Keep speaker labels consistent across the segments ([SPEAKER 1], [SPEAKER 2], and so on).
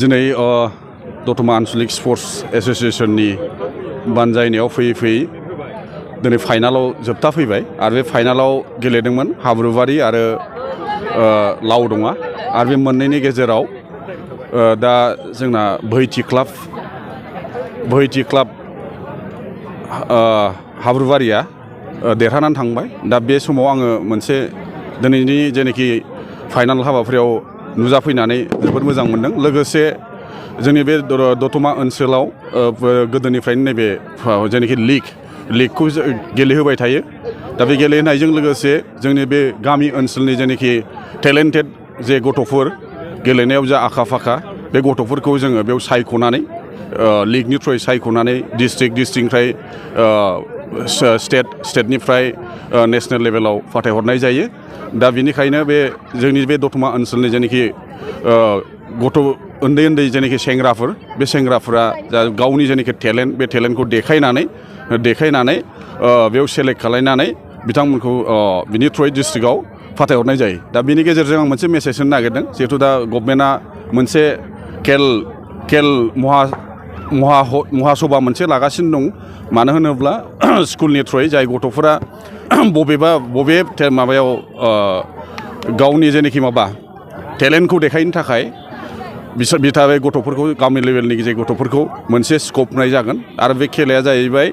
[SPEAKER 1] दिनै दतमा आनसलिक स्पर्ट्स एस'सिएशननि बानजायनायाव फैयै दिनै फाइनालाव जोबथा फैबाय आरो बे फाइनालाव गेलेदोंमोन हाब्रुबारि आरो लावदङा आरो बे मोननैनि गेजेराव दा जोंना बोहैथि क्लाब हाब्रुबारिया देरहानानै थांबाय। दा बे समाव आङो मोनसे दिनैनि जेनाखि फाइनाल हाबाफारियाव नुजाफैनानै जोबोद मोजां मोनदों। लोगोसे जोंनि बे दतमा ओनसोलाव गोदोनिफ्रायनो नैबे जेनाखि लिगखौ गेलेहोबाय थायो। दा बे गेलेहोनायजों लोगोसे जोंनि बे गामि ओनसोलनि जेनाखि टेलेन्टेड जे गथ'फोर गेलेनायाव जा आखा फाखा बे गथ'फोरखौ जोङो बेयाव सायख'नानै लिगनि थ्रुयै सायख'नानै डिस्ट्रिक्टनिफ्राय स्टेटनिफ्राय नेसनेल लेभेलाव फाथायहरनाय जायो। दा बिनिखायनो बे जोंनि बे दतमा ओनसोलनि जेनाखि गथ' उन्दै जेनाखि सेंग्राफोर बे सेंग्राफोरा गावनि जेनाखि टेलेन्ट बे टेलेन्टखौ देखायनानै बेयाव सेलेक्ट खालायनानै बिथांमोनखौ बिनि थ्रुयै डिस्ट्रिक्टआव फाथायहरनाय जायो। दा बिनि गेजेरजों आं मोनसे मेसेज होनो नागिरदों, जिहेथु दा गभर्नमेन्टआ मोनसे खेल महासभा मोनसे लागासिनो दं। मानो होनोब्ला स्कुलनि थ्रुयै जाय गथ'फोरा बबे माबायाव गावनि जेनाखि टेलेन्टखौ देखायनो थाखाय बिथा बे गथ'फोरखौ गामि लेभेलनि जे गथ'फोरखौ मोनसे स्कप होनाय जागोन। आरो बे खेलाया जाहैबाय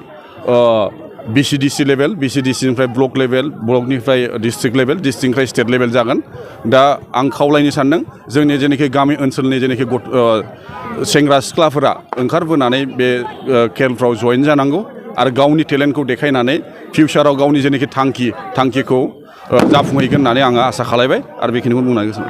[SPEAKER 1] BCDC लेभेल, BCDCनिफ्राय ब्लक लेभेल, ब्लकनिफ्राय डिस्ट्रिक्ट लेभेल, डिस्ट्रिक्टनिफ्राय स्टेट लेभेल जागोन। दा आं खावलायनो सानदों जोंनि जेनाखि गामि ओनसोलनि जेनाखि सेंग्रा सिख्लाफोरा ओंखारबोनानै बे खेलफ्राव जयेन जानांगौ आरो गावनि टेलेन्टखौ देखायनानै फिउचाराव गावनि जेनाखि थांखिखौ जाफुंहैगोन होननानै आङो आसा खालायबाय आरो बेखिनिखौ बुंनो गोसो।